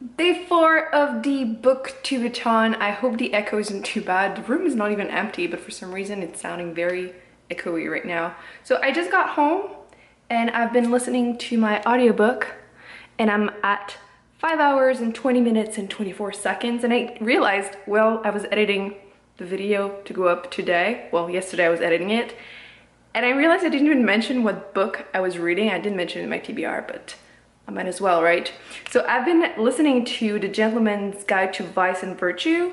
Day 4 of the BooktubeAthon. I hope the echo isn't too bad. The room is not even empty, but for some reason it's sounding very echoey right now. So I just got home and I've been listening to my audiobook and I'm at 5 hours and 20 minutes and 24 seconds. And I realized, well, I was editing the video to go up today. Well, yesterday I was editing it. And I realized I didn't even mention what book I was reading. I didn't mention it in my TBR, but I might as well, right? So I've been listening to The Gentleman's Guide to Vice and Virtue,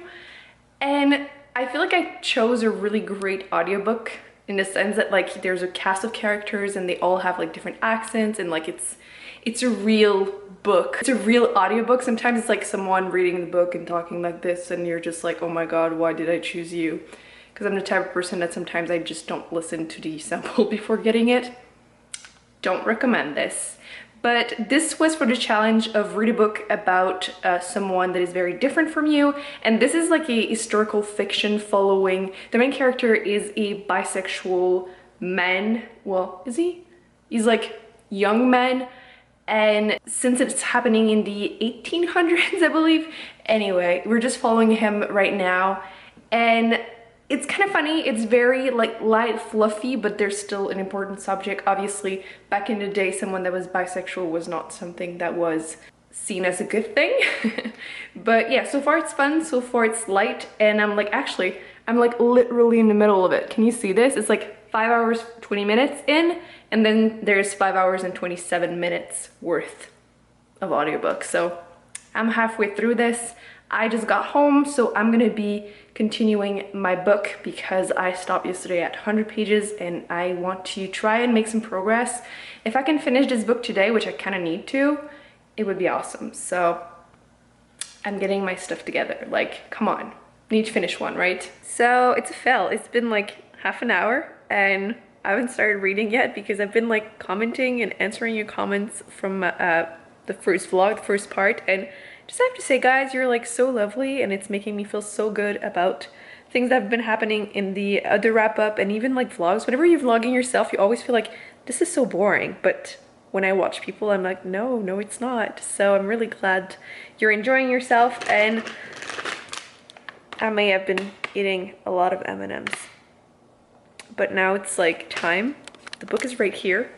and I feel like I chose a really great audiobook in the sense that like there's a cast of characters and they all have like different accents, and like it's a real book. It's a real audiobook. Sometimes it's like someone reading the book and talking like this and you're just like, oh my god, why did I choose you? Because I'm the type of person that sometimes I just don't listen to the sample before getting it. Don't recommend this. But this was for the challenge of read a book about someone that is very different from you. And this is like a historical fiction following, the main character is a bisexual man. Well, is he? He's like young man. And since it's happening in the 1800s, I believe. Anyway, we're just following him right now. And it's kind of funny. It's very like light, fluffy, but there's still an important subject. Obviously, back in the day, someone that was bisexual was not something that was seen as a good thing. But yeah, so far it's fun. So far it's light. And I'm like, actually, I'm like literally in the middle of it. Can you see this? It's like 5 hours, 20 minutes in, and then there's 5 hours and 27 minutes worth of audiobook. So I'm halfway through this. I just got home, so I'm gonna be continuing my book because I stopped yesterday at 100 pages and I want to try and make some progress. If I can finish this book today, which I kind of need to, it would be awesome. So I'm getting my stuff together. Like, come on, need to finish one, right? So it's a fail. It's been like half an hour and I haven't started reading yet because I've been like commenting and answering your comments from the first vlog, the first part, and just have to say, guys, you're like so lovely and it's making me feel so good about things that have been happening in the other wrap-up and even like vlogs. Whenever you're vlogging yourself, you always feel like this is so boring, but when I watch people, I'm like, no, it's not. So I'm really glad you're enjoying yourself, and I may have been eating a lot of M&Ms, but now it's like time. The book is right here.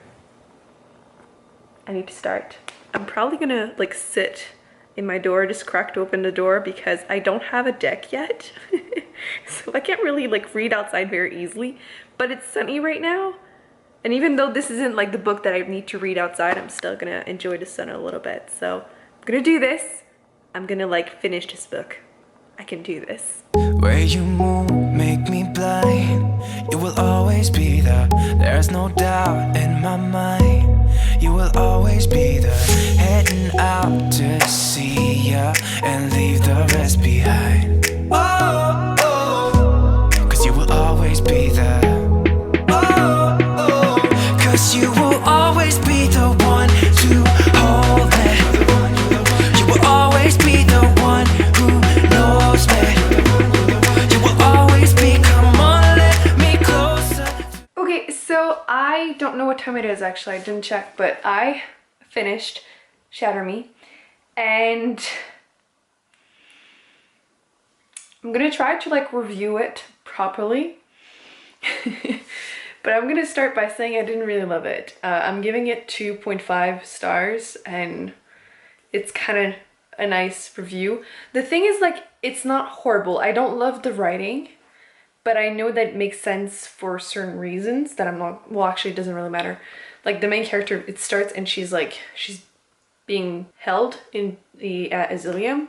I need to start. I'm probably gonna like sit in my door, just cracked open the door because I don't have a deck yet. So I can't really like read outside very easily, but it's sunny right now. And even though this isn't like the book that I need to read outside, I'm still gonna enjoy the sun a little bit. So I'm gonna do this. I'm gonna like finish this book. I can do this. Where you move make me blind. You will always be there. There's no doubt in my mind. You will always be there. Heading out to see ya and leave the rest behind. Oh, oh, 'cause you will always be there. Oh, oh, 'cause you will always be the one to hold me. You will always be the one who knows me. You will always be, come on, let me closer. Okay, so I don't know what time it is actually, I didn't check, but I finished Shatter Me and I'm gonna try to like review it properly. But I'm gonna start by saying I didn't really love it. I'm giving it 2.5 stars and it's kind of a nice review. The thing is, like, it's not horrible. I don't love the writing, but I know that it makes sense for certain reasons that I'm not, well, actually it doesn't really matter. Like the main character, it starts and she's being held in the asylum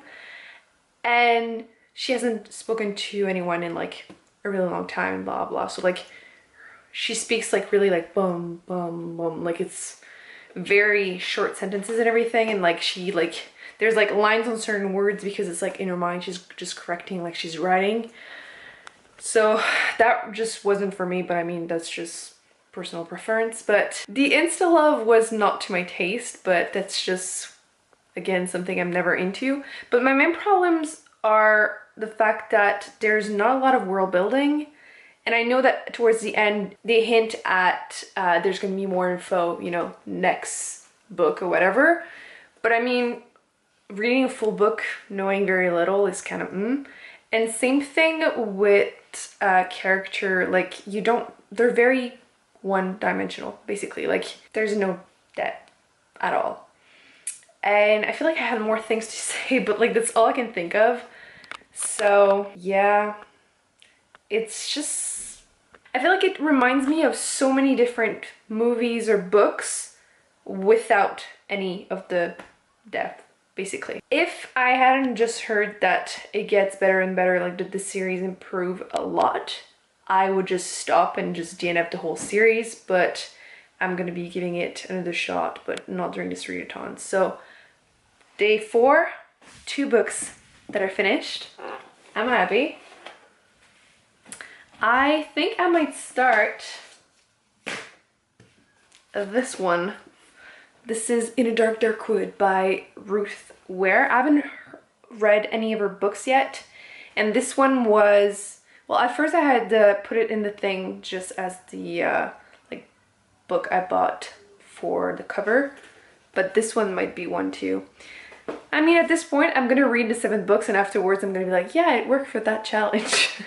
and she hasn't spoken to anyone in like a really long time, blah blah. So like she speaks like really like boom boom boom, like it's very short sentences and everything, and like she like there's like lines on certain words because it's like in her mind she's just correcting like she's writing. So that just wasn't for me, but I mean that's just personal preference. But the insta love was not to my taste, but that's just again something I'm never into. But my main problems are the fact that there's not a lot of world building, and I know that towards the end they hint at there's gonna be more info, you know, next book or whatever, but I mean reading a full book knowing very little is kind of And same thing with character, like they're very one-dimensional, basically. Like there's no depth at all. And I feel like I had more things to say, but like that's all I can think of. So yeah, it's just, I feel like it reminds me of so many different movies or books without any of the depth, basically. If I hadn't just heard that it gets better and better, like did the series improve a lot, I would just stop and just DNF the whole series, but I'm gonna be giving it another shot, but not during this readathon. So day 4, 2 books that are finished. I'm happy. I think I might start this one. This is In a Dark Dark Wood by Ruth Ware. I haven't read any of her books yet, and this one was, well, at first I had to put it in the thing just as the like book I bought for the cover, but this one might be one too. I mean, at this point, I'm gonna read the 7 books and afterwards I'm gonna be like, yeah, it worked for that challenge.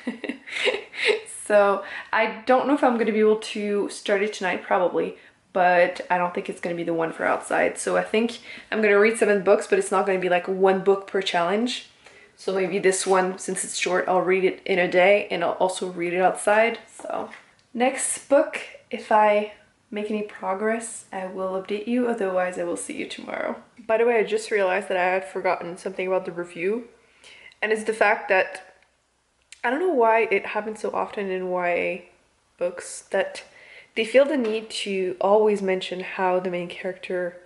So I don't know if I'm gonna be able to start it tonight, probably, but I don't think it's gonna be the one for outside. So I think I'm gonna read 7 books, but it's not gonna be like 1 book per challenge. So maybe this one, since it's short, I'll read it in a day and I'll also read it outside. So next book, if I make any progress, I will update you. Otherwise, I will see you tomorrow. By the way, I just realized that I had forgotten something about the review, and it's the fact that I don't know why it happens so often in YA books that they feel the need to always mention how the main character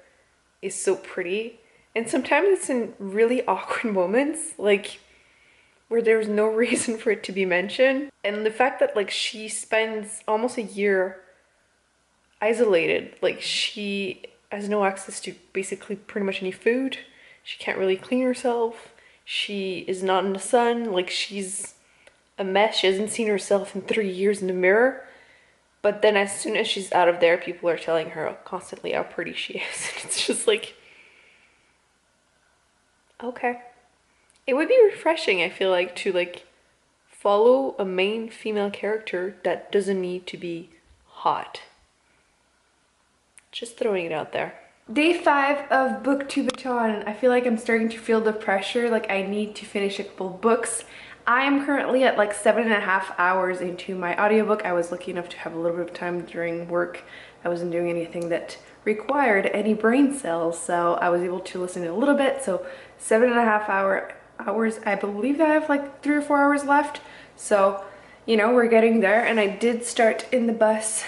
is so pretty, and sometimes it's in really awkward moments, like where there's no reason for it to be mentioned. And the fact that like she spends almost a year isolated, like she has no access to basically pretty much any food, she can't really clean herself, she is not in the sun, like she's a mess, she hasn't seen herself in 3 years in the mirror. But then as soon as she's out of there, people are telling her constantly how pretty she is. And it's just like, okay. It would be refreshing, I feel like, to like follow a main female character that doesn't need to be hot. Just throwing it out there. Day 5 of BooktubeAthon. I feel like I'm starting to feel the pressure, like I need to finish a couple books. I am currently at like 7.5 hours into my audiobook. I was lucky enough to have a little bit of time during work. I wasn't doing anything that required any brain cells, so I was able to listen to a little bit. So 7.5 hours. I believe that I have like 3 or 4 hours left. So, you know, we're getting there. And I did start in the bus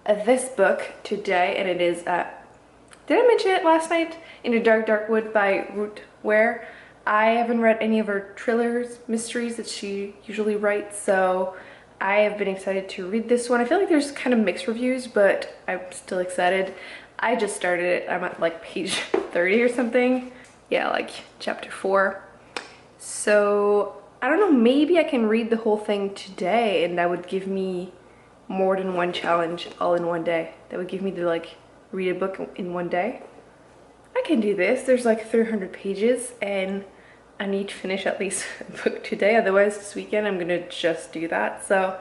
this book today, and it is, did I mention it last night? In a Dark Dark Wood by Ruth Ware. I haven't read any of her thrillers, mysteries that she usually writes, so I have been excited to read this one. I feel like there's kind of mixed reviews, but I'm still excited. I just started it. I'm at like page 30 or something. Yeah, like chapter 4. So I don't know, maybe I can read the whole thing today and that would give me more than 1 challenge all in 1 day. That would give me to like read a book in 1 day. I can do this. There's like 300 pages and I need to finish at least a book today, otherwise this weekend I'm gonna just do that. So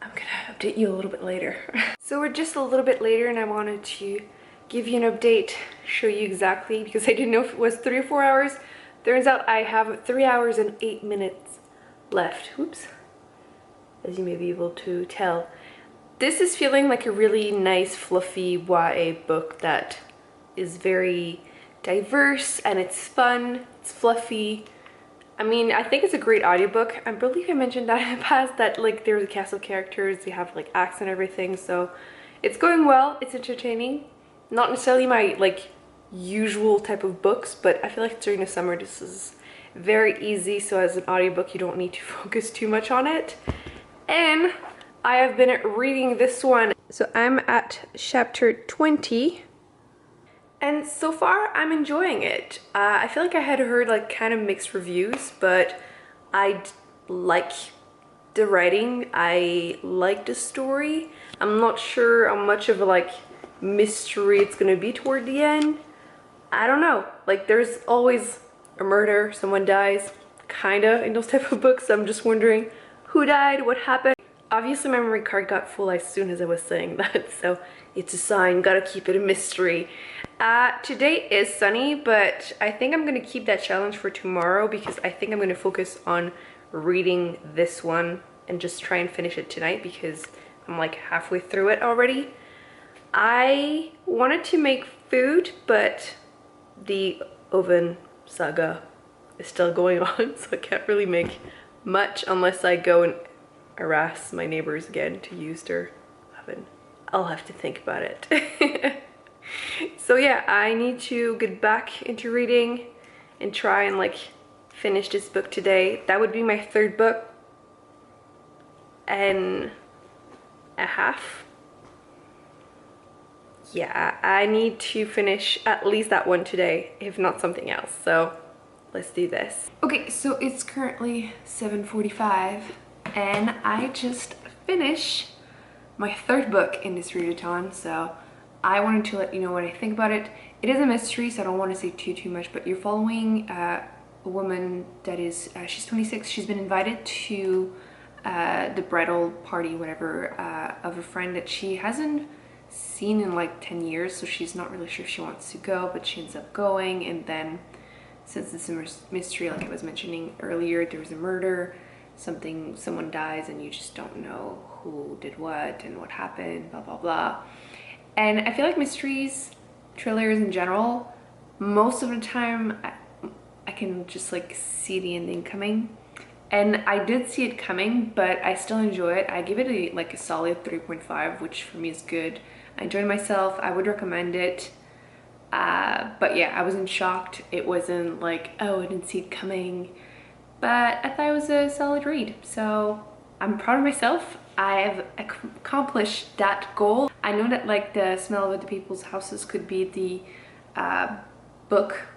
I'm gonna update you a little bit later. So we're just a little bit later and I wanted to give you an update, show you exactly, because I didn't know if it was 3 or 4 hours. Turns out I have 3 hours and 8 minutes left. Oops, as you may be able to tell. This is feeling like a really nice fluffy YA book that is very diverse and it's fun, it's fluffy. I mean, I think it's a great audiobook. I believe I mentioned that in the past, that like there's a cast of characters, they have like acts and everything, so it's going well, it's entertaining. Not necessarily my like usual type of books, but I feel like during the summer this is very easy, so as an audiobook you don't need to focus too much on it. And I have been reading this one. So I'm at chapter 20. And so far, I'm enjoying it. I feel like I had heard like kind of mixed reviews, but I like the writing. I like the story. I'm not sure how much of a like mystery it's gonna be toward the end, I don't know, like there's always a murder, someone dies, kinda, in those type of books. So I'm just wondering who died, what happened. Obviously my memory card got full as soon as I was saying that, so it's a sign, gotta keep it a mystery. Today is sunny, but I think I'm gonna keep that challenge for tomorrow because I think I'm gonna focus on reading this one and just try and finish it tonight because I'm like halfway through it already. I wanted to make food, but the oven saga is still going on, so I can't really make much unless I go and harass my neighbors again to use their oven. I'll have to think about it. So yeah, I need to get back into reading and try and like finish this book today. That would be my third book and a half. Yeah, I need to finish at least that one today, if not something else. So let's do this. Okay, so it's currently 7:45 and I just finished my third book in this readathon, so I wanted to let you know what I think about it. It is a mystery, so I don't want to say too much, but you're following a woman that is, she's 26. She's been invited to the bridal party, whatever, of a friend that she hasn't seen in like 10 years, so she's not really sure if she wants to go, but she ends up going. And then since it's a mystery, like I was mentioning earlier, there was a murder, someone dies and you just don't know who did what and what happened, blah blah blah. And I feel like mysteries, thrillers in general, most of the time I can just like see the ending coming. And I did see it coming, but I still enjoy it. I give it a solid 3.5, which for me is good. I enjoyed myself. I would recommend it. But yeah, I wasn't shocked. It wasn't like, oh, I didn't see it coming. But I thought it was a solid read. So I'm proud of myself. I've accomplished that goal. I know that like the Smell of Other People's Houses could be the book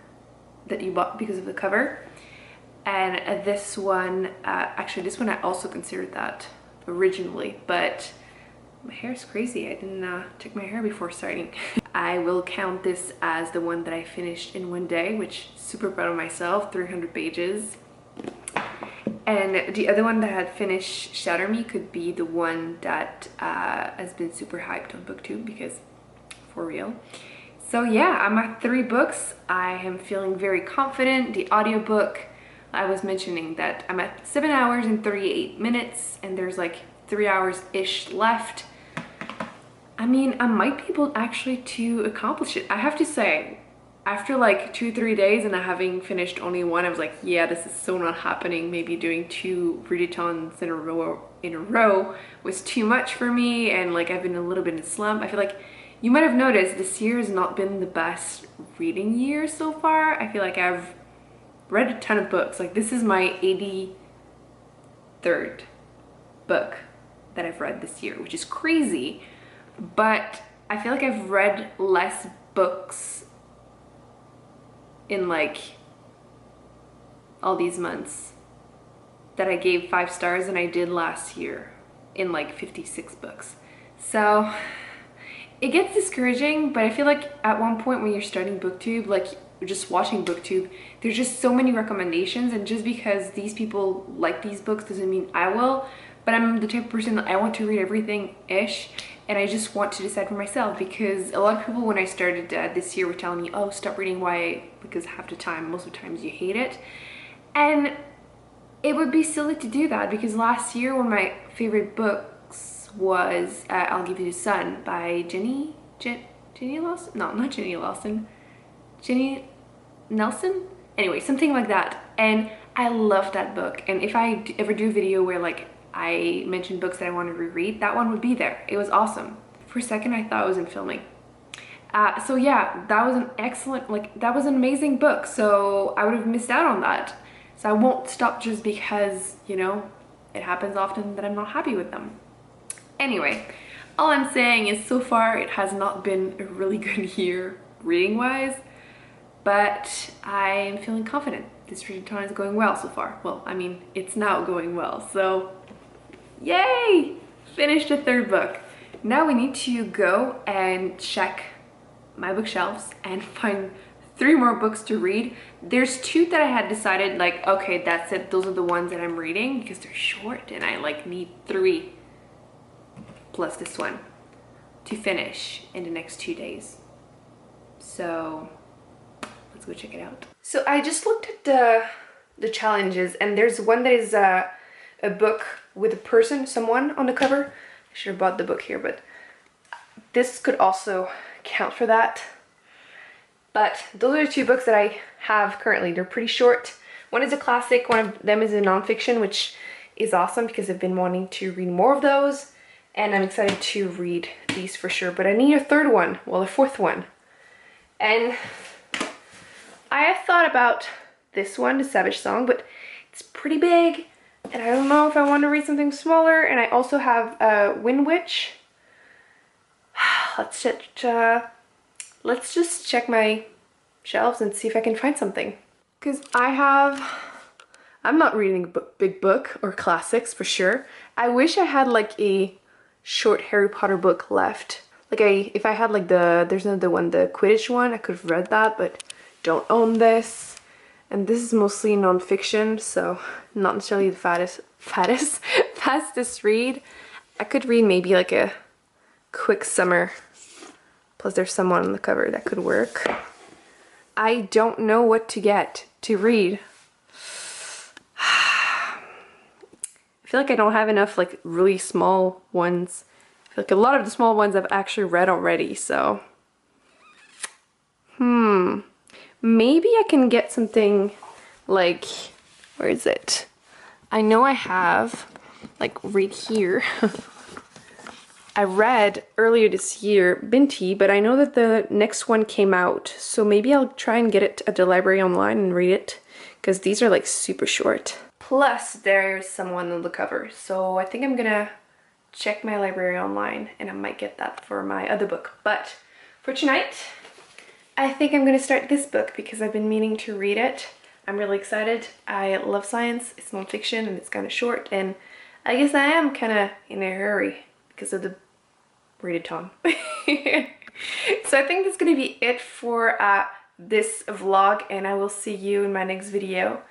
that you bought because of the cover. And this one, actually this one I also considered that originally, but my hair is crazy. I didn't check my hair before starting. I will count this as the one that I finished in one day, which super proud of myself, 300 pages. And the other one that I had finished, Shatter Me, could be the one that has been super hyped on BookTube because for real. So yeah, I'm at 3 books. I am feeling very confident. The audiobook, I was mentioning that I'm at 7 hours and 38 minutes and there's like 3 hours-ish left. I mean, I might be able actually to accomplish it. I have to say, after like 2-3 days and having finished only one, I was like, yeah, this is so not happening. Maybe doing 2 readathons in a row was too much for me, and like I've been a little bit in a slump. I feel like you might have noticed this year has not been the best reading year so far. I feel like I've read a ton of books. Like this is my 83rd book that I've read this year, which is crazy. But I feel like I've read less books in like all these months that I gave 5 stars than I did last year in like 56 books. So it gets discouraging, but I feel like at one point when you're starting BookTube, like just watching BookTube, there's just so many recommendations, and just because these people like these books doesn't mean I will. But I'm the type of person that I want to read everything-ish, and I just want to decide for myself, because a lot of people when I started this year were telling me, oh, stop reading YA because half the time, most of the times you hate it. And it would be silly to do that, because last year one of my favorite books was I'll Give You the Sun by Jenny Lawson? No, not Jenny Lawson. Jenny Nelson? Anyway, something like that. And I love that book. And if I ever do a video where like I mention books that I want to reread, that one would be there. It was awesome. For a second, I thought I was in filming. So yeah, that was an excellent, like that was an amazing book. So I would have missed out on that. So I won't stop just because, you know, it happens often that I'm not happy with them. Anyway, all I'm saying is so far it has not been a really good year reading wise, but I'm feeling confident. This readathon is going well so far. Well, I mean, it's now going well, so yay! Finished the 3rd book. Now we need to go and check my bookshelves and find 3 more books to read. There's 2 that I had decided like, okay, that's it. Those are the ones that I'm reading because they're short and I like need 3 plus this one to finish in the next 2 days. So let's go check it out. So I just looked at the challenges, and there's one that is a book with a person, someone on the cover. I should have bought the book here, but this could also count for that. But those are the 2 books that I have currently. They're pretty short. One is a classic, one of them is a nonfiction, which is awesome because I've been wanting to read more of those, and I'm excited to read these for sure. But I need a 3rd one, well, a 4th one. And I have thought about this one, The Savage Song, but it's pretty big, and I don't know if I want to read something smaller. And I also have Wind Witch. Let's just check my shelves and see if I can find something. Because I'm not reading a big book or classics for sure. I wish I had like a short Harry Potter book left. Like if I had like there's another one, the Quidditch one, I could have read that, but don't own this. And this is mostly nonfiction, so not necessarily the fastest read. I could read maybe like a quick summer. Plus there's someone on the cover that could work. I don't know what to get to read. I feel like I don't have enough like really small ones. I feel like a lot of the small ones I've actually read already, so. Maybe I can get something like, where is it? I know I have, like right here. I read earlier this year Binti, but I know that the next one came out, so maybe I'll try and get it at the library online and read it, because these are like super short. Plus there's someone on the cover, so I think I'm gonna check my library online and I might get that for my other book. But for tonight, I think I'm gonna start this book because I've been meaning to read it. I'm really excited. I love science, it's nonfiction and it's kind of short, and I guess I am kind of in a hurry because of the readathon. So I think that's gonna be it for this vlog, and I will see you in my next video.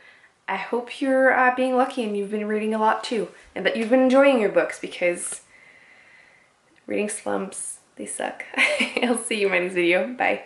I hope you're being lucky and you've been reading a lot too, and that you've been enjoying your books, because reading slumps, they suck. I'll see you in my next video. Bye.